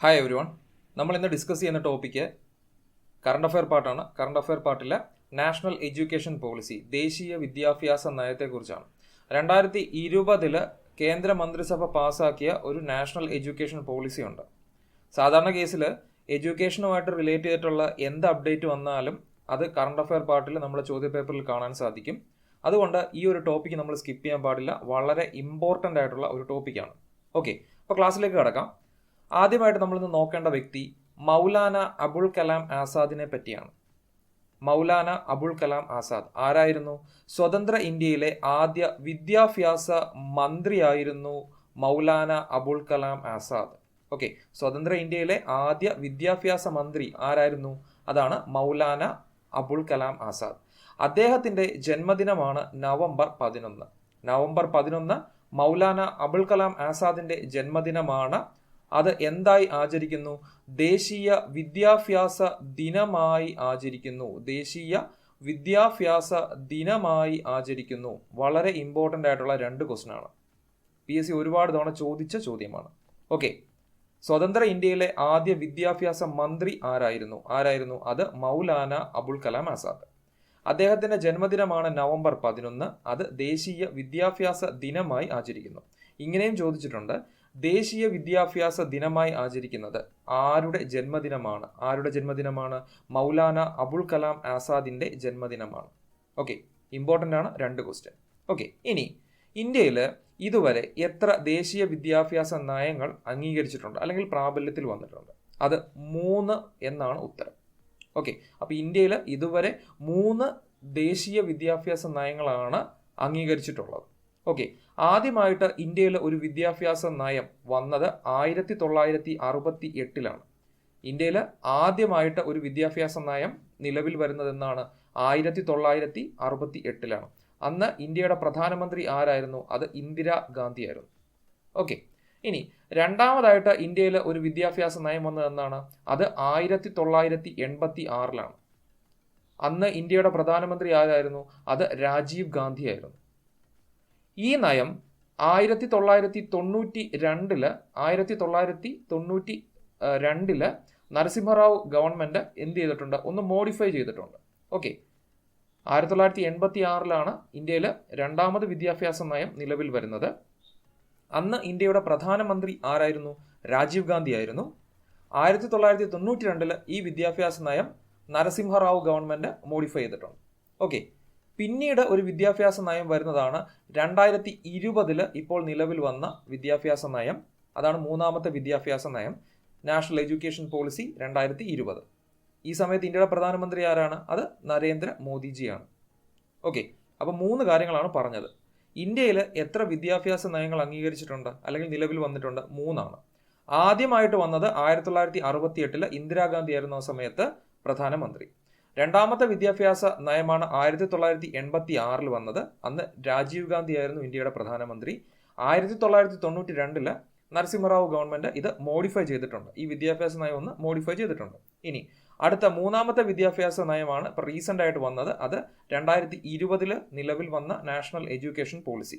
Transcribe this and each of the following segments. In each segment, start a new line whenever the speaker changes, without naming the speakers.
Hi every one. നമ്മൾ ഇന്ന് discuss ചെയ്യുന്ന ടോപ്പിക്ക് കറണ്ട് അഫയർ പാർട്ടാണ്. കറണ്ട് അഫയർ പാർട്ടിലെ നാഷണൽ എഡ്യൂക്കേഷൻ പോളിസി, ദേശീയ വിദ്യാഭ്യാസ നയത്തെക്കുറിച്ചാണ്. 2020 കേന്ദ്ര മന്ത്രിസഭ പാസ്സാക്കിയ ഒരു നാഷണൽ എഡ്യൂക്കേഷൻ പോളിസി ഉണ്ട്. സാധാരണ കേസിൽ എഡ്യൂക്കേഷനുമായിട്ട് റിലേറ്റ് ചെയ്തിട്ടുള്ള എന്ത് അപ്ഡേറ്റ് വന്നാലും അത് കറണ്ട് അഫയർ പാർട്ടിൽ നമ്മുടെ ചോദ്യപേപ്പറിൽ കാണാൻ സാധിക്കും. അതുകൊണ്ട് ഈ ഒരു ടോപ്പിക്ക് നമ്മൾ സ്കിപ്പ് ചെയ്യാൻ പാടില്ല. വളരെ ഇമ്പോർട്ടൻ്റ് ആയിട്ടുള്ള ഒരു ടോപ്പിക്കാണ്. ഓക്കെ, അപ്പോൾ ക്ലാസ്സിലേക്ക് കിടക്കാം. ആദ്യമായിട്ട് നമ്മളിന്ന് നോക്കേണ്ട വ്യക്തി മൗലാന അബുൾ കലാം ആസാദിനെ പറ്റിയാണ്. മൗലാന അബുൾ കലാം ആസാദ് ആരായിരുന്നു? സ്വതന്ത്ര ഇന്ത്യയിലെ ആദ്യ വിദ്യാഭ്യാസ മന്ത്രിയായിരുന്നു മൗലാന അബുൾ കലാം ആസാദ്. ഓക്കെ, സ്വതന്ത്ര ഇന്ത്യയിലെ ആദ്യ വിദ്യാഭ്യാസ മന്ത്രി ആരായിരുന്നു? അതാണ് മൗലാന അബുൾ കലാം ആസാദ്. അദ്ദേഹത്തിൻ്റെ ജന്മദിനമാണ് നവംബർ 11. നവംബർ 11 മൗലാന അബുൾ കലാം ആസാദിൻ്റെ ജന്മദിനമാണ്. അത് എന്തായി ആചരിക്കുന്നു? ദേശീയ വിദ്യാഭ്യാസ ദിനമായി ആചരിക്കുന്നു. ദേശീയ വിദ്യാഭ്യാസ ദിനമായി ആചരിക്കുന്നു. വളരെ ഇമ്പോർട്ടൻ്റ് ആയിട്ടുള്ള 2 ക്വസ്റ്റ്യൻ ആണ്. PSC ഒരുപാട് തവണ ചോദിച്ച ചോദ്യമാണ്. ഓക്കെ, സ്വതന്ത്ര ഇന്ത്യയിലെ ആദ്യ വിദ്യാഭ്യാസ മന്ത്രി ആരായിരുന്നു? അത് മൗലാന അബുൾ കലാം ആസാദ്. അദ്ദേഹത്തിൻ്റെ ജന്മദിനമാണ് നവംബർ 11. അത് ദേശീയ വിദ്യാഭ്യാസ ദിനമായി ആചരിക്കുന്നു. ഇങ്ങനെയും ചോദിച്ചിട്ടുണ്ട്, ദേശീയ വിദ്യാഭ്യാസ ദിനമായി ആചരിക്കുന്നത് ആരുടെ ജന്മദിനമാണ്? മൗലാന അബുൾ കലാം ആസാദിൻ്റെ ജന്മദിനമാണ്. ഓക്കെ, ഇമ്പോർട്ടൻ്റ് ആണ് 2 ക്വസ്റ്റ്യൻ. ഓക്കെ, ഇനി ഇന്ത്യയിൽ ഇതുവരെ എത്ര ദേശീയ വിദ്യാഭ്യാസ നയങ്ങൾ അംഗീകരിച്ചിട്ടുണ്ട് അല്ലെങ്കിൽ പ്രാബല്യത്തിൽ വന്നിട്ടുണ്ട്? അത് 3 എന്നാണ് ഉത്തരം. ഓക്കെ, അപ്പോൾ ഇന്ത്യയിൽ ഇതുവരെ 3 ദേശീയ വിദ്യാഭ്യാസ നയങ്ങളാണ് അംഗീകരിച്ചിട്ടുള്ളത്. ഓക്കെ, ആദ്യമായിട്ട് ഇന്ത്യയിൽ ഒരു വിദ്യാഭ്യാസ നയം വന്നത് 1968 ഇന്ത്യയിൽ ആദ്യമായിട്ട് ഒരു വിദ്യാഭ്യാസ നയം നിലവിൽ വരുന്നത് എന്നാണ്? 1968 അന്ന് ഇന്ത്യയുടെ പ്രധാനമന്ത്രി ആരായിരുന്നു? അത് ഇന്ദിരാഗാന്ധി ആയിരുന്നു. ഓക്കെ, ഇനി രണ്ടാമതായിട്ട് ഇന്ത്യയിൽ ഒരു വിദ്യാഭ്യാസ നയം വന്നത് എന്നാണ്? അത് 1986 അന്ന് ഇന്ത്യയുടെ പ്രധാനമന്ത്രി ആരായിരുന്നു? അത് രാജീവ് ഗാന്ധി ആയിരുന്നു. ഈ നയം 1992 നരസിംഹറാവു ഗവൺമെൻറ് എന്ത് ചെയ്തിട്ടുണ്ട്? ഒന്ന് മോഡിഫൈ ചെയ്തിട്ടുണ്ട്. ഓക്കെ, 1986 ഇന്ത്യയിൽ രണ്ടാമത് വിദ്യാഭ്യാസ നയം നിലവിൽ വരുന്നത്. അന്ന് ഇന്ത്യയുടെ പ്രധാനമന്ത്രി ആരായിരുന്നു? രാജീവ് ഗാന്ധി ആയിരുന്നു. 1992 ഈ വിദ്യാഭ്യാസ നയം നരസിംഹറാവു ഗവൺമെൻറ് മോഡിഫൈ ചെയ്തിട്ടുണ്ട്. ഓക്കെ, പിന്നീട് ഒരു വിദ്യാഭ്യാസ നയം വരുന്നതാണ് 2020 ഇപ്പോൾ നിലവിൽ വന്ന വിദ്യാഭ്യാസ നയം. അതാണ് 3ാമത്തെ വിദ്യാഭ്യാസ നയം, നാഷണൽ എഡ്യൂക്കേഷൻ പോളിസി 2020. ഈ സമയത്ത് ഇന്ത്യയുടെ പ്രധാനമന്ത്രി ആരാണ്? അത് നരേന്ദ്ര മോദിജിയാണ്. ഓക്കെ, അപ്പോൾ 3 കാര്യങ്ങളാണ് പറഞ്ഞത്. ഇന്ത്യയിൽ എത്ര വിദ്യാഭ്യാസ നയങ്ങൾ അംഗീകരിച്ചിട്ടുണ്ട് അല്ലെങ്കിൽ നിലവിൽ വന്നിട്ടുണ്ട്? 3 ആദ്യമായിട്ട് വന്നത് 1968 ഇന്ദിരാഗാന്ധി ആയിരുന്നു ആ സമയത്ത് പ്രധാനമന്ത്രി. രണ്ടാമത്തെ വിദ്യാഭ്യാസ നയമാണ് 1986 വന്നത്. അന്ന് രാജീവ് ഗാന്ധി ആയിരുന്നു ഇന്ത്യയുടെ പ്രധാനമന്ത്രി. 1992 നരസിംഹറാവു ഗവൺമെൻറ് ഇത് മോഡിഫൈ ചെയ്തിട്ടുണ്ട്. ഈ വിദ്യാഭ്യാസ നയം ഒന്ന് മോഡിഫൈ ചെയ്തിട്ടുണ്ട്. ഇനി അടുത്ത 3ാമത്തെ വിദ്യാഭ്യാസ നയമാണ് ഇപ്പോൾ റീസെൻ്റ് ആയിട്ട് വന്നത്. അത് 2020 നിലവിൽ വന്ന നാഷണൽ എഡ്യൂക്കേഷൻ പോളിസി.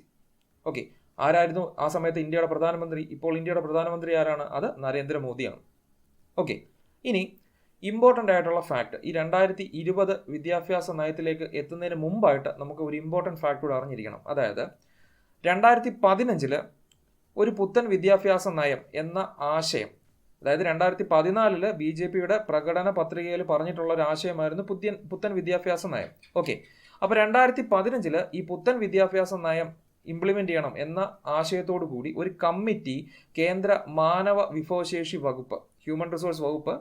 ഓക്കെ, ആരായിരുന്നു ആ സമയത്ത് ഇന്ത്യയുടെ പ്രധാനമന്ത്രി? ഇപ്പോൾ ഇന്ത്യയുടെ പ്രധാനമന്ത്രി ആരാണ്? അത് നരേന്ദ്രമോദിയാണ്. ഓക്കെ, ഇനി ഇമ്പോർട്ടൻ്റ് ആയിട്ടുള്ള ഫാക്ട്, ഈ 2020 വിദ്യാഭ്യാസ നയത്തിലേക്ക് എത്തുന്നതിന് മുമ്പായിട്ട് നമുക്ക് ഒരു ഇമ്പോർട്ടൻ്റ് ഫാക്ട് കൂടെ അറിഞ്ഞിരിക്കണം. അതായത് 2015 ഒരു പുത്തൻ വിദ്യാഭ്യാസ നയം എന്ന ആശയം, അതായത് 2014 BJPയുടെ പ്രകടന പത്രികയിൽ പറഞ്ഞിട്ടുള്ള ഒരു ആശയമായിരുന്നു പുത്തൻ വിദ്യാഭ്യാസ നയം. ഓക്കെ, അപ്പോൾ 2015 ഈ പുത്തൻ വിദ്യാഭ്യാസ നയം ഇംപ്ലിമെൻ്റ് ചെയ്യണം എന്ന ആശയത്തോടു കൂടി ഒരു കമ്മിറ്റി കേന്ദ്ര മാനവ വിഭവശേഷി വകുപ്പ്, ഹ്യൂമൻ റിസോഴ്സ് വകുപ്പ്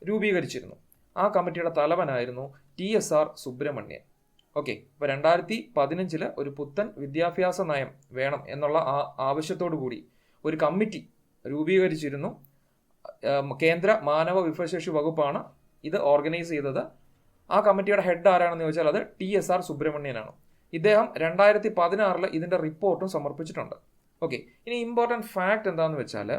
രൂപീകരിച്ചിരുന്നു. ആ കമ്മിറ്റിയുടെ തലവനായിരുന്നു TSR സുബ്രഹ്മണ്യൻ. ഓക്കെ, അപ്പോൾ 2015 ഒരു പുത്തൻ വിദ്യാഭ്യാസ നയം വേണം എന്നുള്ള ആവശ്യത്തോടു കൂടി ഒരു കമ്മിറ്റി രൂപീകരിച്ചിരുന്നു. കേന്ദ്ര മാനവ വിഭവശേഷി വകുപ്പാണ് ഇത് ഓർഗനൈസ് ചെയ്തത്. ആ കമ്മിറ്റിയുടെ ഹെഡ് ആരാണെന്ന് ചോദിച്ചാൽ അത് TSR സുബ്രഹ്മണ്യനാണ്. ഇദ്ദേഹം 2016 ഇതിൻ്റെ റിപ്പോർട്ടും സമർപ്പിച്ചിട്ടുണ്ട്. ഓക്കെ, ഇനി ഇമ്പോർട്ടൻറ്റ് ഫാക്ട് എന്താണെന്ന് വെച്ചാൽ,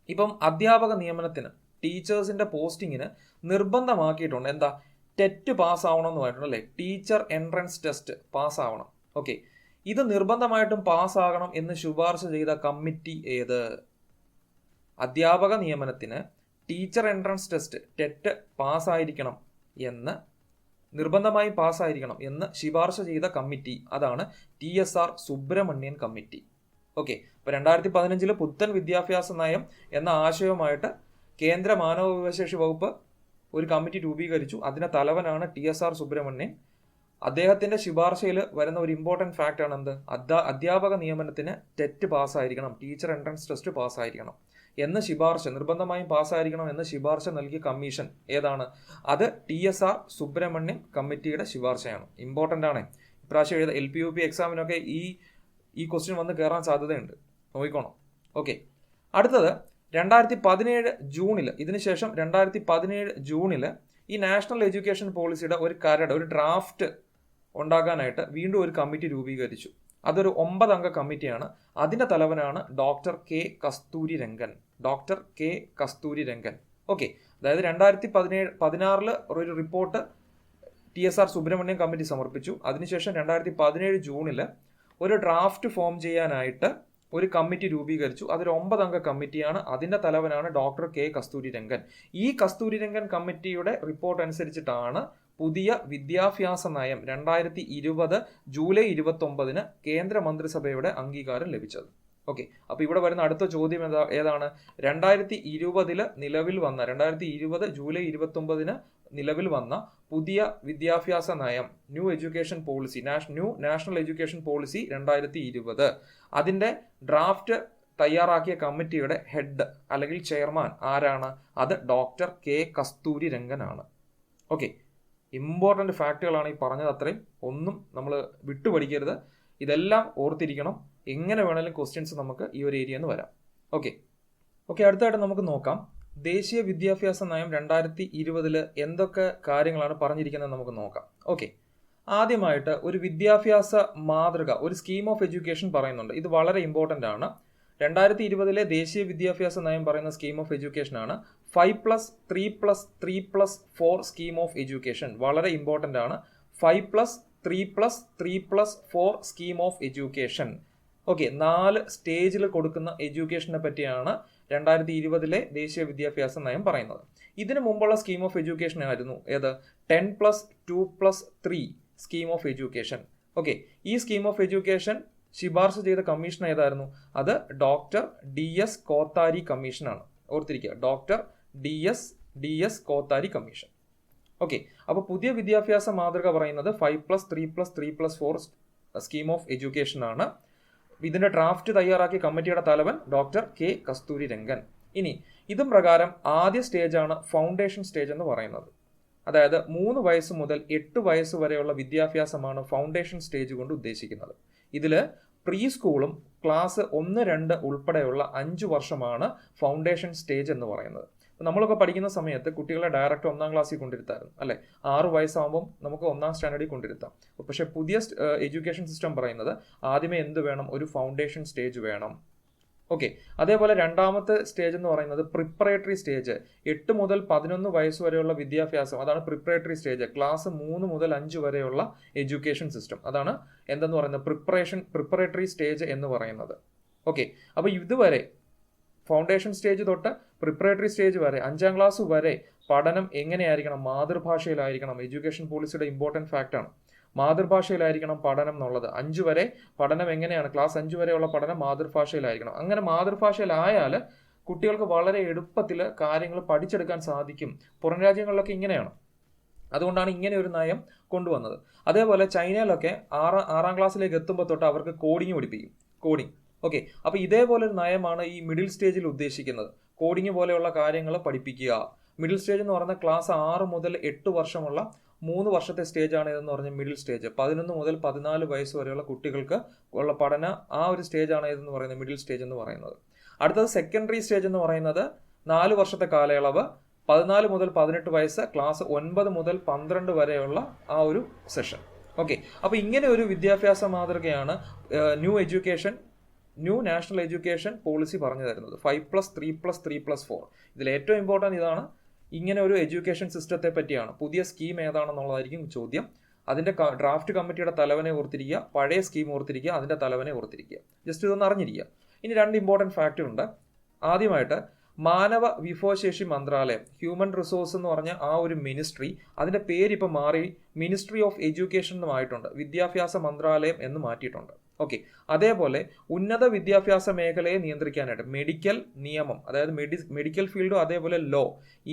ഇപ്പം അധ്യാപക നിയമനത്തിന് ടീച്ചേഴ്സിൻ്റെ പോസ്റ്റിങ്ങിന് നിർബന്ധമാക്കിയിട്ടുണ്ട് എന്താ? ടെറ്റ് പാസ്സാവണം എന്ന് പറഞ്ഞിട്ടുണ്ട് അല്ലേ? ടീച്ചർ എൻട്രൻസ് ടെസ്റ്റ് പാസ്സാവണം. ഓക്കെ, ഇത് നിർബന്ധമായിട്ടും പാസ്സാകണം എന്ന് ശുപാർശ ചെയ്ത കമ്മിറ്റി ഏത്? അധ്യാപക നിയമനത്തിന് ടീച്ചർ എൻട്രൻസ് ടെസ്റ്റ് ടെറ്റ് പാസ്സായിരിക്കണം എന്ന് നിർബന്ധമായും പാസ്സായിരിക്കണം എന്ന് ശുപാർശ ചെയ്ത കമ്മിറ്റി അതാണ് TSR സുബ്രഹ്മണ്യൻ കമ്മിറ്റി. ഓക്കെ, അപ്പോൾ 2015 പുത്തൻ വിദ്യാഭ്യാസ നയം എന്ന ആശയവുമായിട്ട് കേന്ദ്ര മാനവ വിഭവശേഷി വകുപ്പ് ഒരു കമ്മിറ്റി രൂപീകരിച്ചു. അതിന്റെ തലവനാണ് TSR സുബ്രഹ്മണ്യൻ. അദ്ദേഹത്തിന്റെ ശുപാർശയിൽ വരുന്ന ഒരു ഇമ്പോർട്ടൻറ്റ് ഫാക്റ്റ് ആണ് എന്ത്? അധ്യാപക നിയമനത്തിന് ടെറ്റ് പാസ്സായിരിക്കണം, ടീച്ചർ എൻട്രൻസ് ടെസ്റ്റ് പാസ്സായിരിക്കണം എന്ന് ശുപാർശ, നിർബന്ധമായും പാസ്സായിരിക്കണം എന്ന് ശുപാർശ നൽകിയ കമ്മീഷൻ ഏതാണ്? അത് TSR സുബ്രഹ്മണ്യൻ കമ്മിറ്റിയുടെ ശുപാർശയാണ്. ഇമ്പോർട്ടൻ്റ് ആണ്. ഇപ്രാവശ്യം LP-UP എക്സാമിനൊക്കെ ഈ ക്വസ്റ്റ്യൻ വന്ന് കയറാൻ സാധ്യതയുണ്ട്, നോക്കിക്കോണം. ഓക്കെ, അടുത്തത് 2017 ജൂണിൽ, ഇതിനുശേഷം 2017 ജൂണിൽ ഈ നാഷണൽ എഡ്യൂക്കേഷൻ പോളിസിയുടെ ഒരു ഡ്രാഫ്റ്റ് ഉണ്ടാക്കാനായിട്ട് വീണ്ടും ഒരു കമ്മിറ്റി രൂപീകരിച്ചു. അതൊരു 9 അംഗ കമ്മിറ്റിയാണ്. അതിന്റെ തലവനാണ് doctor K Kasturi Rangan. Okay, അതായത് 2016 ഒരു റിപ്പോർട്ട് TSR സുബ്രഹ്മണ്യൻ കമ്മിറ്റി സമർപ്പിച്ചു. അതിനുശേഷം 2017 ജൂണിൽ ഒരു ഡ്രാഫ്റ്റ് ഫോം ചെയ്യാനായിട്ട് ഒരു കമ്മിറ്റി രൂപീകരിച്ചു. അതൊരു 9 അംഗ കമ്മിറ്റിയാണ്. അതിന്റെ തലവനാണ് ഡോക്ടർ കെ കസ്തൂരി രംഗൻ. ഈ കസ്തൂരി രംഗൻ കമ്മിറ്റിയുടെ റിപ്പോർട്ട് അനുസരിച്ചിട്ടാണ് പുതിയ വിദ്യാഭ്യാസ നയം 2020 ജൂലൈ 29 കേന്ദ്ര മന്ത്രിസഭയുടെ അംഗീകാരം ലഭിച്ചത്. ഓക്കെ, അപ്പോൾ ഇവിടെ വരുന്ന അടുത്ത ചോദ്യം ഏതാണ്? 2020 ജൂലൈ 29 നിലവിൽ വന്ന പുതിയ വിദ്യാഭ്യാസ നയം, ന്യൂ നാഷണൽ എഡ്യൂക്കേഷൻ പോളിസി 2020, അതിന്റെ ഡ്രാഫ്റ്റ് തയ്യാറാക്കിയ കമ്മിറ്റിയുടെ ഹെഡ് അല്ലെങ്കിൽ ചെയർമാൻ ആരാണ്? അത് ഡോക്ടർ കെ കസ്തൂരി രംഗൻ ആണ്. ഓക്കെ, ഇമ്പോർട്ടൻ്റ് ഫാക്റ്റുകളാണ് ഈ പറഞ്ഞത്. അത്രയും ഒന്നും നമ്മൾ വിട്ടുപഠിക്കരുത്. ഇതെല്ലാം ഓർത്തിരിക്കണം. എങ്ങനെ വേണമെങ്കിലും ക്വസ്റ്റ്യൻസ് നമുക്ക് ഈ ഒരു ഏരിയയിൽ നിന്ന് വരാം. ഓക്കെ, അടുത്തായിട്ട് നമുക്ക് നോക്കാം ദേശീയ വിദ്യാഭ്യാസ നയം 2020 എന്തൊക്കെ കാര്യങ്ങളാണ് പറഞ്ഞിരിക്കുന്നത് നമുക്ക് നോക്കാം. ഓക്കെ, ആദ്യമായിട്ട് ഒരു വിദ്യാഭ്യാസ മാതൃക, ഒരു സ്കീം ഓഫ് എഡ്യൂക്കേഷൻ പറയുന്നുണ്ട്. ഇത് വളരെ ഇമ്പോർട്ടൻ്റ് ആണ്. 2020 ദേശീയ വിദ്യാഭ്യാസ നയം പറയുന്ന സ്കീം ഓഫ് എഡ്യൂക്കേഷൻ ആണ് 5+3+3+4 സ്കീം ഓഫ് എഡ്യൂക്കേഷൻ. വളരെ ഇമ്പോർട്ടൻ്റ് ആണ്. 5+3+3+4 സ്കീം ഓഫ് എഡ്യൂക്കേഷൻ. ഓക്കെ, 4 സ്റ്റേജിൽ കൊടുക്കുന്ന എഡ്യൂക്കേഷനെ പറ്റിയാണ് 2020 ദേശീയ വിദ്യാഭ്യാസ നയം പറയുന്നത്. ഇതിനു മുമ്പുള്ള സ്കീം ഓഫ് എഡ്യൂക്കേഷൻ ആയിരുന്നു ഏത്? 10+2+3 സ്കീം ഓഫ് എഡ്യൂക്കേഷൻ. ഓക്കെ, ഈ സ്കീം ഓഫ് എഡ്യൂക്കേഷൻ ശുപാർശ ചെയ്ത കമ്മീഷൻ ഏതായിരുന്നു? അത് ഡോക്ടർ DS കോത്താരി കമ്മീഷനാണ്. ഓർത്തിരിക്കുക, doctor DS Kothari commission. Okay, അപ്പോൾ പുതിയ വിദ്യാഭ്യാസ മാതൃക പറയുന്നത് 5+3+3+4 സ്കീം ഓഫ് എഡ്യൂക്കേഷൻ ആണ്. ഇതിന്റെ ഡ്രാഫ്റ്റ് തയ്യാറാക്കിയ കമ്മിറ്റിയുടെ തലവൻ ഡോക്ടർ കെ കസ്തൂരി രംഗൻ. ഇനി ഇതും പ്രകാരം ആദ്യ സ്റ്റേജാണ് ഫൗണ്ടേഷൻ സ്റ്റേജ് എന്ന് പറയുന്നത്. അതായത് 3 വയസ്സ് മുതൽ 8 വയസ്സ് വരെയുള്ള വിദ്യാഭ്യാസമാണ് ഫൗണ്ടേഷൻ സ്റ്റേജ് കൊണ്ട് ഉദ്ദേശിക്കുന്നത്. ഇതിൽ പ്രീ സ്കൂളും ക്ലാസ് 1, 2 ഉൾപ്പെടെയുള്ള 5 വർഷമാണ് ഫൗണ്ടേഷൻ സ്റ്റേജ് എന്ന് പറയുന്നത്. നമ്മളൊക്കെ പഠിക്കുന്ന സമയത്ത് കുട്ടികളെ ഡയറക്റ്റ് 1-ാം ക്ലാസ്സിൽ കൊണ്ടിരുത്തായിരുന്നു, അല്ലെ? 6 വയസ്സാകുമ്പം നമുക്ക് 1-ാം സ്റ്റാൻഡേർഡിൽ കൊണ്ടിരുത്താം. പക്ഷെ പുതിയ എഡ്യൂക്കേഷൻ സിസ്റ്റം പറയുന്നത് ആദ്യമേ എന്ത് വേണം? ഒരു ഫൗണ്ടേഷൻ സ്റ്റേജ് വേണം. ഓക്കെ, അതേപോലെ രണ്ടാമത്തെ സ്റ്റേജ് എന്ന് പറയുന്നത് പ്രിപ്പറേറ്ററി സ്റ്റേജ്. 8 മുതൽ 11 വയസ്സ് വരെയുള്ള വിദ്യാഭ്യാസം, അതാണ് പ്രിപ്പറേറ്ററി സ്റ്റേജ്. ക്ലാസ് 3 മുതൽ 5 വരെയുള്ള എഡ്യൂക്കേഷൻ സിസ്റ്റം, അതാണ് എന്തെന്ന് പറയുന്നത്? പ്രിപ്പറേറ്ററി സ്റ്റേജ് എന്ന് പറയുന്നത്. ഓക്കെ, അപ്പോൾ ഇതുവരെ ഫൗണ്ടേഷൻ സ്റ്റേജ് തൊട്ട് പ്രിപ്പറേറ്ററി സ്റ്റേജ് വരെ 5-ാം ക്ലാസ് വരെ പഠനം എങ്ങനെയായിരിക്കണം? മാതൃഭാഷയിലായിരിക്കണം. എഡ്യൂക്കേഷൻ പോളിസിയുടെ ഇമ്പോർട്ടൻറ്റ് ഫാക്റ്റാണ്. മാതൃഭാഷയിലായിരിക്കണം പഠനം എന്നുള്ളത്. 5 വരെ പഠനം എങ്ങനെയാണ്? ക്ലാസ് 5 വരെയുള്ള പഠനം മാതൃഭാഷയിലായിരിക്കണം. അങ്ങനെ മാതൃഭാഷയിലായാൽ കുട്ടികൾക്ക് വളരെ എളുപ്പത്തിൽ കാര്യങ്ങൾ പഠിച്ചെടുക്കാൻ സാധിക്കും. പുറം രാജ്യങ്ങളിലൊക്കെ ഇങ്ങനെയാണ്. അതുകൊണ്ടാണ് ഇങ്ങനെ ഒരു നയം കൊണ്ടുവന്നത്. അതേപോലെ ചൈനയിലൊക്കെ 6-ാം ക്ലാസ്സിലേക്ക് എത്തുമ്പോൾ തൊട്ട് അവർക്ക് കോഡിങ് പഠിപ്പിക്കും. കോഡിങ്. ഓക്കെ, അപ്പോൾ ഇതേപോലൊരു നയമാണ് ഈ മിഡിൽ സ്റ്റേജിൽ ഉദ്ദേശിക്കുന്നത്. കോഡിങ് പോലെയുള്ള കാര്യങ്ങൾ പഠിപ്പിക്കുക. മിഡിൽ സ്റ്റേജ് എന്ന് പറയുന്ന ക്ലാസ് 6 മുതൽ 8 വർഷമുള്ള 3 വർഷത്തെ സ്റ്റേജാണ് ഇതെന്ന് പറഞ്ഞ മിഡിൽ സ്റ്റേജ്. 11 മുതൽ 14 വയസ്സ് വരെയുള്ള കുട്ടികൾക്ക് ഉള്ള പഠന ആ ഒരു സ്റ്റേജാണ് ഇതെന്ന് പറയുന്നത് മിഡിൽ സ്റ്റേജ് എന്ന് പറയുന്നത്. അടുത്തത് സെക്കൻഡറി സ്റ്റേജ് എന്ന് പറയുന്നത് 4 വർഷത്തെ കാലയളവ്, 14 മുതൽ 18 വയസ്സ്, ക്ലാസ് 9 മുതൽ 12 വരെയുള്ള ആ ഒരു സെഷൻ. ഓക്കെ, അപ്പോൾ ഇങ്ങനെ ഒരു വിദ്യാഭ്യാസ മാതൃകയാണ് ന്യൂ നാഷണൽ എഡ്യൂക്കേഷൻ പോളിസി പറഞ്ഞു തരുന്നത്. 5+3+3+4. ഇതിൽ ഏറ്റവും ഇമ്പോർട്ടൻറ്റ് ഇതാണ്. ഇങ്ങനെ ഒരു എഡ്യൂക്കേഷൻ സിസ്റ്റത്തെ പറ്റിയാണ്. പുതിയ സ്കീം ഏതാണെന്നുള്ളതായിരിക്കും ചോദ്യം. അതിൻ്റെ ഡ്രാഫ്റ്റ് കമ്മിറ്റിയുടെ തലവനെ ഓർത്തിരിക്കുക, പഴയ സ്കീം ഓർത്തിരിക്കുക, അതിൻ്റെ തലവനെ ഓർത്തിരിക്കുക. ജസ്റ്റ് ഇതൊന്ന് അറിഞ്ഞിരിക്കുക. ഇനി 2 ഇമ്പോർട്ടൻറ്റ് ഫാക്റ്റ് ഉണ്ട്. ആദ്യമായിട്ട് മാനവ വിഭവശേഷി മന്ത്രാലയം, ഹ്യൂമൻ റിസോഴ്സ് എന്ന് പറഞ്ഞ ആ ഒരു മിനിസ്ട്രി, അതിന്റെ പേര് ഇപ്പം മാറി മിനിസ്ട്രി ഓഫ് എഡ്യൂക്കേഷൻ എന്നുമായിട്ടുണ്ട്, വിദ്യാഭ്യാസ മന്ത്രാലയം എന്ന് മാറ്റിയിട്ടുണ്ട്. ഓക്കെ, അതേപോലെ ഉന്നത വിദ്യാഭ്യാസ മേഖലയെ നിയന്ത്രിക്കാനായിട്ട് മെഡിക്കൽ നിയമം, അതായത് മെഡിക്കൽ ഫീൽഡും അതേപോലെ ലോ,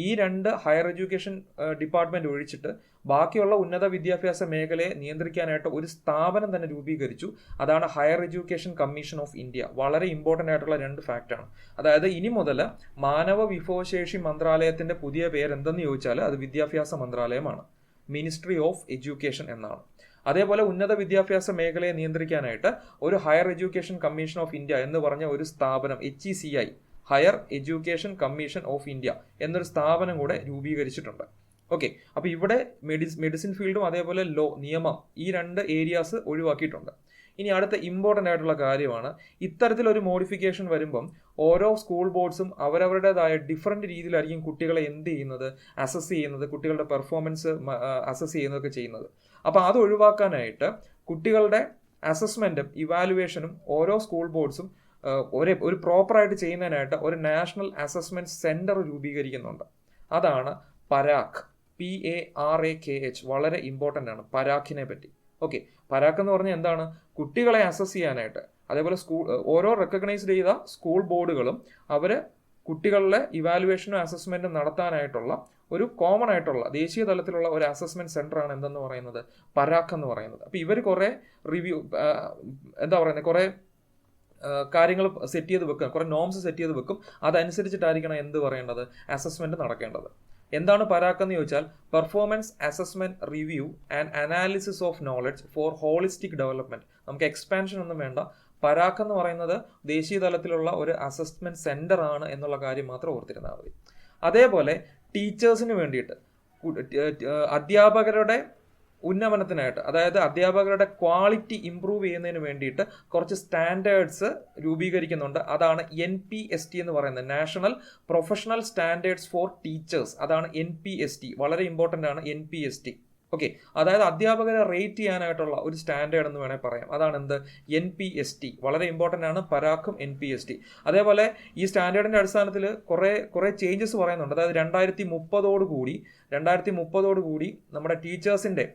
ഈ രണ്ട് ഹയർ എഡ്യൂക്കേഷൻ ഡിപ്പാർട്ട്മെന്റ് ഒഴിച്ചിട്ട് ബാക്കിയുള്ള ഉന്നത വിദ്യാഭ്യാസ മേഖലയെ നിയന്ത്രിക്കാനായിട്ട് ഒരു സ്ഥാപനം തന്നെ രൂപീകരിച്ചു. അതാണ് higher education commission of India. വളരെ ഇമ്പോർട്ടൻ്റ് ആയിട്ടുള്ള രണ്ട് ഫാക്റ്റാണ്. അതായത് ഇനി മുതൽ മാനവ വിഭവശേഷി മന്ത്രാലയത്തിന്റെ പുതിയ പേര് എന്തെന്ന് ചോദിച്ചാൽ അത് വിദ്യാഭ്യാസ മന്ത്രാലയമാണ്, മിനിസ്ട്രി ഓഫ് എഡ്യൂക്കേഷൻ എന്നാണ്. അതേപോലെ ഉന്നത വിദ്യാഭ്യാസ മേഖലയെ നിയന്ത്രിക്കാനായിട്ട് ഒരു higher education commission of India എന്ന് പറഞ്ഞ ഒരു സ്ഥാപനം, HECI, higher education commission of India എന്നൊരു സ്ഥാപനം കൂടെ രൂപീകരിച്ചിട്ടുണ്ട്. ഓക്കെ, അപ്പോൾ ഇവിടെ മെഡിസിൻ ഫീൽഡും അതേപോലെ ലോ, നിയമം, ഈ രണ്ട് ഏരിയാസ് ഒഴിവാക്കിയിട്ടുണ്ട്. ഇനി അടുത്ത ഇമ്പോർട്ടൻ്റ് ആയിട്ടുള്ള കാര്യമാണ്, ഇത്തരത്തിലൊരു മോഡിഫിക്കേഷൻ വരുമ്പം ഓരോ സ്കൂൾ ബോർഡ്സും അവരവരുടേതായ ഡിഫറെൻറ്റ് രീതിയിലായിരിക്കും കുട്ടികളെ എന്ത് ചെയ്യുന്നത്, അസസ് ചെയ്യുന്നത്, കുട്ടികളുടെ പെർഫോമൻസ് അസസ് ചെയ്യുന്നതൊക്കെ ചെയ്യുന്നത്. അപ്പോൾ അത് ഒഴിവാക്കാനായിട്ട് കുട്ടികളുടെ അസസ്മെൻറ്റും ഇവാലുവേഷനും ഓരോ സ്കൂൾ ബോർഡ്സും ഒരു പ്രോപ്പറായിട്ട് ചെയ്യുന്നതിനായിട്ട് ഒരു നാഷണൽ അസസ്മെൻറ്റ് സെൻറ്റർ രൂപീകരിക്കുന്നുണ്ട്. അതാണ് പരാഖ്, PARAKH. വളരെ ഇമ്പോർട്ടൻ്റ് ആണ് പരാഖിനെ പറ്റി. ഓക്കെ, പരാഖ് എന്ന് പറഞ്ഞാൽ എന്താണ്? കുട്ടികളെ അസസ് ചെയ്യാനായിട്ട്, അതേപോലെ ഓരോ റെക്കഗ്നൈസ്ഡ് ചെയ്ത സ്കൂൾ ബോർഡുകളും അവർ കുട്ടികളുടെ ഇവാലുവേഷനും അസസ്മെൻറ്റും നടത്താനായിട്ടുള്ള ഒരു കോമൺ ആയിട്ടുള്ള ദേശീയ തലത്തിലുള്ള ഒരു അസസ്മെന്റ് സെന്റർ ആണ് എന്തെന്ന് പറയുന്നത്, പരാഖ് എന്ന് പറയുന്നത്. അപ്പോൾ ഇവർ കുറേ റിവ്യൂ കുറേ കാര്യങ്ങൾ സെറ്റ് ചെയ്ത് വെക്കും, കുറേ നോംസ് സെറ്റ് ചെയ്ത് വെക്കും. അതനുസരിച്ചിട്ടായിരിക്കണം എന്ത് പറയേണ്ടത്, അസസ്മെന്റ് നടക്കേണ്ടത്. എന്താണ് പരാഖ് എന്ന് ചോദിച്ചാൽ performance assessment review and analysis of knowledge four holistic development. നമുക്ക് എക്സ്പാൻഷൻ ഒന്നും വേണ്ട. പരാഖ് എന്ന് പറയുന്നത് ദേശീയ തലത്തിലുള്ള ഒരു അസസ്മെന്റ് സെന്റർ ആണ് എന്നുള്ള കാര്യം മാത്രം ഓർത്തിരുന്നാൽ മതി. അതേപോലെ ടീച്ചേഴ്സിന് വേണ്ടിയിട്ട്, അധ്യാപകരുടെ ഉന്നമനത്തിനായിട്ട്, അതായത് അധ്യാപകരുടെ ക്വാളിറ്റി ഇംപ്രൂവ് ചെയ്യുന്നതിന് വേണ്ടിയിട്ട് കുറച്ച് സ്റ്റാൻഡേർഡ്സ് രൂപീകരിക്കുന്നുണ്ട്. അതാണ് NPST എന്ന് പറയുന്നത്, national professional standards four teachers. അതാണ് NPST. വളരെ ഇമ്പോർട്ടൻ്റ് ആണ് NPST. ഓക്കെ, അതായത് അധ്യാപകരെ റേറ്റ് ചെയ്യാനായിട്ടുള്ള ഒരു സ്റ്റാൻഡേർഡ് എന്ന് വേണേൽ പറയാം. അതാണ് എന്ത്, NPST. വളരെ ഇമ്പോർട്ടൻ്റ് ആണ് പരാഖും NPST. അതേപോലെ ഈ സ്റ്റാൻഡേർഡിൻ്റെ അടിസ്ഥാനത്തിൽ കുറേ ചേഞ്ചസ് പറയുന്നുണ്ട്. അതായത് 2030 കൂടി നമ്മുടെ ടീച്ചേഴ്സിൻ്റെ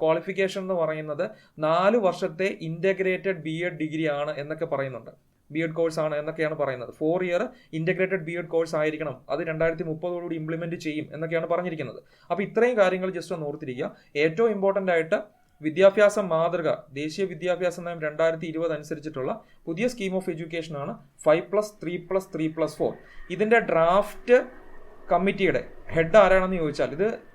ക്വാളിഫിക്കേഷൻ എന്ന് പറയുന്നത് 4 വർഷത്തെ ഇൻ്റഗ്രേറ്റഡ് BEd ഡിഗ്രി ആണ് എന്നൊക്കെ പറയുന്നുണ്ട്. BEd കോഴ്സ് ആണ് എന്നൊക്കെയാണ് പറയുന്നത്. 4 ഇയർ ഇൻ്റഗ്രേറ്റഡ് BEd കോഴ്സ് ആയിരിക്കണം. അത് 2030 ഇംപ്ലിമെന്റ് ചെയ്യും എന്നൊക്കെയാണ് പറഞ്ഞിരിക്കുന്നത്. അപ്പോൾ ഇത്രയും കാര്യങ്ങൾ ജസ്റ്റ് ഒന്ന് ഓർത്തിരിക്കുക. ഏറ്റവും ഇമ്പോർട്ടൻ്റ് ആയിട്ട് വിദ്യാഭ്യാസ മാതൃക, ദേശീയ വിദ്യാഭ്യാസ നയം 2020 അനുസരിച്ചിട്ടുള്ള പുതിയ സ്കീം ഓഫ് എഡ്യൂക്കേഷൻ ആണ് 5+3+3+4. ഇതിൻ്റെ ഡ്രാഫ്റ്റ് കമ്മിറ്റിയുടെ ഹെഡ് ആരാണെന്ന് ചോദിച്ചാൽ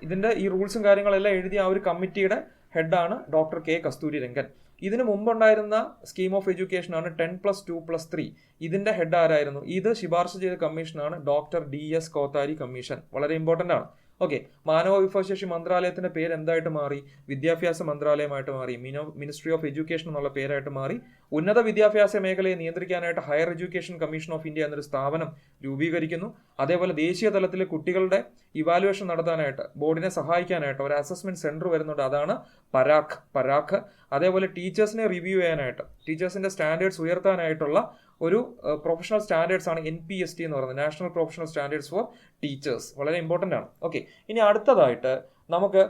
ഇതിൻ്റെ ഈ റൂൾസും കാര്യങ്ങളെല്ലാം എഴുതിയ ആ ഒരു കമ്മിറ്റിയുടെ ഹെഡാണ് ഡോക്ടർ K. കസ്തൂരിരംഗൻ. ഇതിന് മുമ്പുണ്ടായിരുന്ന സ്കീം ഓഫ് എഡ്യൂക്കേഷൻ ആണ് 10+2+3. ഇതിന്റെ ഹെഡ് ആരായിരുന്നു? ഇത് ശുപാർശ ചെയ്ത കമ്മീഷനാണ് ഡോക്ടർ DS കോത്താരി കമ്മീഷൻ. വളരെ ഇമ്പോർട്ടൻ്റ് ആണ്. ഓക്കെ, മാനവ വിഭവശേഷി മന്ത്രാലയത്തിന്റെ പേര് എന്തായിട്ട് മാറി? വിദ്യാഭ്യാസ മന്ത്രാലയമായിട്ട് മാറി. മിനിസ്ട്രി ഓഫ് എഡ്യൂക്കേഷൻ എന്നുള്ള പേരായിട്ട് മാറി. ഉന്നത വിദ്യാഭ്യാസ മേഖലയെ നിയന്ത്രിക്കാനായിട്ട് higher education commission of India എന്നൊരു സ്ഥാപനം രൂപീകരിക്കുന്നു. അതേപോലെ ദേശീയ തലത്തിൽ കുട്ടികളുടെ ഇവാലുവേഷൻ നടത്താനായിട്ട്, ബോർഡിനെ സഹായിക്കാനായിട്ട് ഒരു അസസ്മെന്റ് സെന്റർ വരുന്നുണ്ട്. അതാണ് പരാഖ്. അതേപോലെ ടീച്ചേഴ്സിനെ റിവ്യൂ ചെയ്യാനായിട്ട്, ടീച്ചേഴ്സിന്റെ സ്റ്റാൻഡേർഡ്സ് ഉയർത്താനായിട്ടുള്ള ഒരു പ്രൊഫഷണൽ സ്റ്റാൻഡേർഡ്സ് ആണ് NPST എന്ന് പറയുന്നത്, national professional standards four teachers. വളരെ ഇമ്പോർട്ടൻ്റ് ആണ്. ഓക്കെ, ഇനി അടുത്തതായിട്ട് നമുക്ക്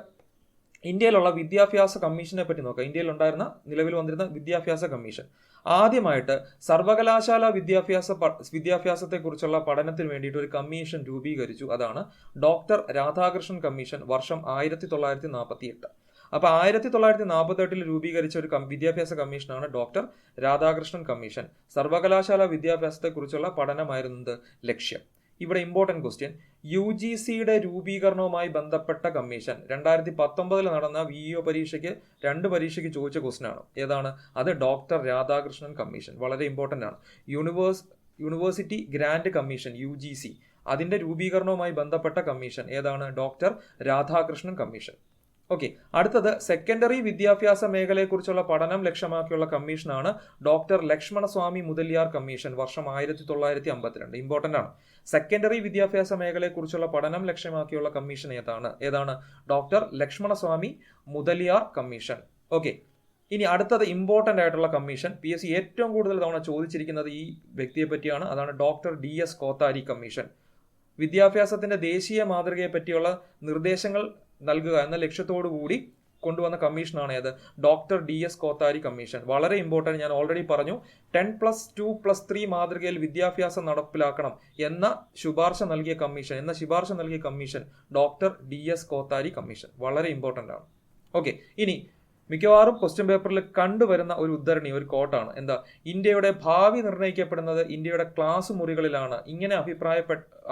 ഇന്ത്യയിലുള്ള വിദ്യാഭ്യാസ കമ്മീഷനെ പറ്റി നോക്കാം. ഇന്ത്യയിൽ ഉണ്ടായിരുന്ന, നിലവിൽ വന്നിരുന്ന വിദ്യാഭ്യാസ കമ്മീഷൻ. ആദ്യമായിട്ട് സർവകലാശാല വിദ്യാഭ്യാസത്തെക്കുറിച്ചുള്ള പഠനത്തിന് വേണ്ടിയിട്ട് ഒരു കമ്മീഷൻ രൂപീകരിച്ചു. അതാണ് ഡോക്ടർ രാധാകൃഷ്ണൻ കമ്മീഷൻ, വർഷം 1948. അപ്പോൾ 1948 രൂപീകരിച്ച ഒരു വിദ്യാഭ്യാസ കമ്മീഷനാണ് ഡോക്ടർ രാധാകൃഷ്ണൻ കമ്മീഷൻ. സർവകലാശാല വിദ്യാഭ്യാസത്തെക്കുറിച്ചുള്ള പഠനമായിരുന്നത് ലക്ഷ്യം. ഇവിടെ ഇമ്പോർട്ടൻറ്റ് ക്വസ്റ്റ്യൻ, UGCയുടെ രൂപീകരണവുമായി ബന്ധപ്പെട്ട കമ്മീഷൻ 2019 നടന്ന VEO പരീക്ഷയ്ക്ക് 2 പരീക്ഷയ്ക്ക് ചോദിച്ച ക്വസ്റ്റ്യൻ ആണ്. ഏതാണ് അത്? Doctor Radhakrishnan commission. വളരെ ഇമ്പോർട്ടൻ്റ് ആണ്. യൂണിവേഴ്സിറ്റി ഗ്രാന്റ് കമ്മീഷൻ UGC, അതിന്റെ രൂപീകരണവുമായി ബന്ധപ്പെട്ട കമ്മീഷൻ ഏതാണ്? Doctor Radhakrishnan commission. ഓക്കെ, അടുത്തത് സെക്കൻഡറി വിദ്യാഭ്യാസ മേഖലയെക്കുറിച്ചുള്ള പഠനം ലക്ഷ്യമാക്കിയുള്ള കമ്മീഷനാണ് ഡോക്ടർ ലക്ഷ്മണസ്വാമി മുതലിയാർ കമ്മീഷൻ, വർഷം 1952. ഇമ്പോർട്ടൻ്റ് ആണ്. സെക്കൻഡറി വിദ്യാഭ്യാസ മേഖലയെക്കുറിച്ചുള്ള പഠനം ലക്ഷ്യമാക്കിയുള്ള കമ്മീഷൻ ഏതാണ്? Doctor Lakshmanaswami Mudaliar commission. Okay, ഇനി അടുത്തത് ഇമ്പോർട്ടൻ്റ് ആയിട്ടുള്ള കമ്മീഷൻ, PSC ഏറ്റവും കൂടുതൽ തവണ ചോദിച്ചിരിക്കുന്നത് ഈ വ്യക്തിയെ പറ്റിയാണ്. അതാണ് ഡോക്ടർ DS കോത്താരി കമ്മീഷൻ. വിദ്യാഭ്യാസത്തിന്റെ ദേശീയ മാതൃകയെ പറ്റിയുള്ള നിർദ്ദേശങ്ങൾ നൽകുക എന്ന ലക്ഷ്യത്തോടു കൂടി കൊണ്ടുവന്ന കമ്മീഷനാണ് ഏത്? Doctor DS Kothari commission. വളരെ ഇമ്പോർട്ടൻറ്റ്, ഞാൻ ഓൾറെഡി പറഞ്ഞു. 10+2+3 മാതൃകയിൽ വിദ്യാഭ്യാസം നടപ്പിലാക്കണം എന്ന ശുപാർശ നൽകിയ commission doctor DS Kothari commission. വളരെ ഇമ്പോർട്ടൻ്റ് ആണ്. ഓക്കെ, ഇനി മിക്കവാറും ക്വസ്റ്റ്യൻ പേപ്പറിൽ കണ്ടുവരുന്ന ഒരു ഉദ്ധരണി, ഒരു കോട്ടാണ്. എന്താ? ഇന്ത്യയുടെ ഭാവി നിർണ്ണയിക്കപ്പെടുന്നത് ഇന്ത്യയുടെ ക്ലാസ് മുറികളിലാണ്. ഇങ്ങനെ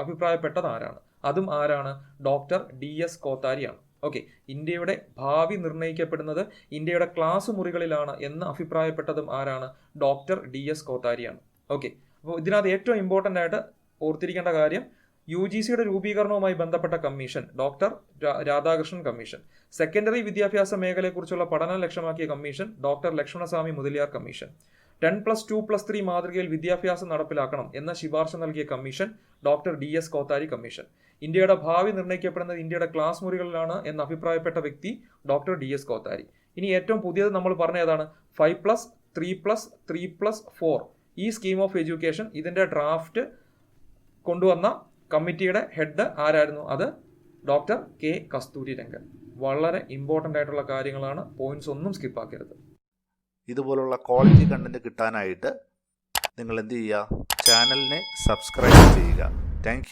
അഭിപ്രായപ്പെട്ടത് ആരാണ്? അതും ആരാണ്? Doctor DS കോത്താരിയാണ്. ഓക്കെ, ഇന്ത്യയുടെ ഭാവി നിർണ്ണയിക്കപ്പെടുന്നത് ഇന്ത്യയുടെ ക്ലാസ് മുറികളിലാണ് എന്ന് അഭിപ്രായപ്പെട്ടതും ആരാണ്? Doctor DS കോത്താരിയാണ്. ഓക്കെ, അപ്പോൾ ഇതിനകത്ത് ഏറ്റവും ഇമ്പോർട്ടൻ്റ് ആയിട്ട് ഓർത്തിരിക്കേണ്ട കാര്യം, UGCയുടെ രൂപീകരണവുമായി ബന്ധപ്പെട്ട commission doctor Radhakrishnan commission. Secondary വിദ്യാഭ്യാസ മേഖലയെക്കുറിച്ചുള്ള പഠനം ലക്ഷ്യമാക്കിയ commission doctor Lakshmanaswami Mudaliar commission. 10+2+3 മാതൃകയിൽ വിദ്യാഭ്യാസം നടപ്പിലാക്കണം എന്ന ശുപാർശ നൽകിയ commission doctor DS Kothari commission. ഇന്ത്യയുടെ ഭാവി നിർണ്ണയിക്കപ്പെടുന്നത് ഇന്ത്യയുടെ ക്ലാസ് മുറികളിലാണ് എന്ന് അഭിപ്രായപ്പെട്ട വ്യക്തി ഡോക്ടർ DS കോത്താരി. ഇനി ഏറ്റവും പുതിയത് നമ്മൾ പറഞ്ഞ ഏതാണ്? 5+3+3+4 ഈ സ്കീം ഓഫ് എഡ്യൂക്കേഷൻ. ഇതിന്റെ ഡ്രാഫ്റ്റ് കൊണ്ടുവന്ന കമ്മിറ്റിയുടെ ഹെഡ് ആരായിരുന്നു? അത് ഡോക്ടർ K കസ്തൂരിരംഗൻ. വളരെ ഇമ്പോർട്ടൻ്റ് ആയിട്ടുള്ള കാര്യങ്ങളാണ്, പോയിന്റ്സ് ഒന്നും സ്കിപ്പാക്കരുത്.
ഇതുപോലുള്ള ക്വാളിറ്റി കണ്ടന്റ് കിട്ടാനായിട്ട് നിങ്ങൾ എന്ത് ചെയ്യുക? ചാനലിനെ സബ്സ്ക്രൈബ് ചെയ്യുക. താങ്ക്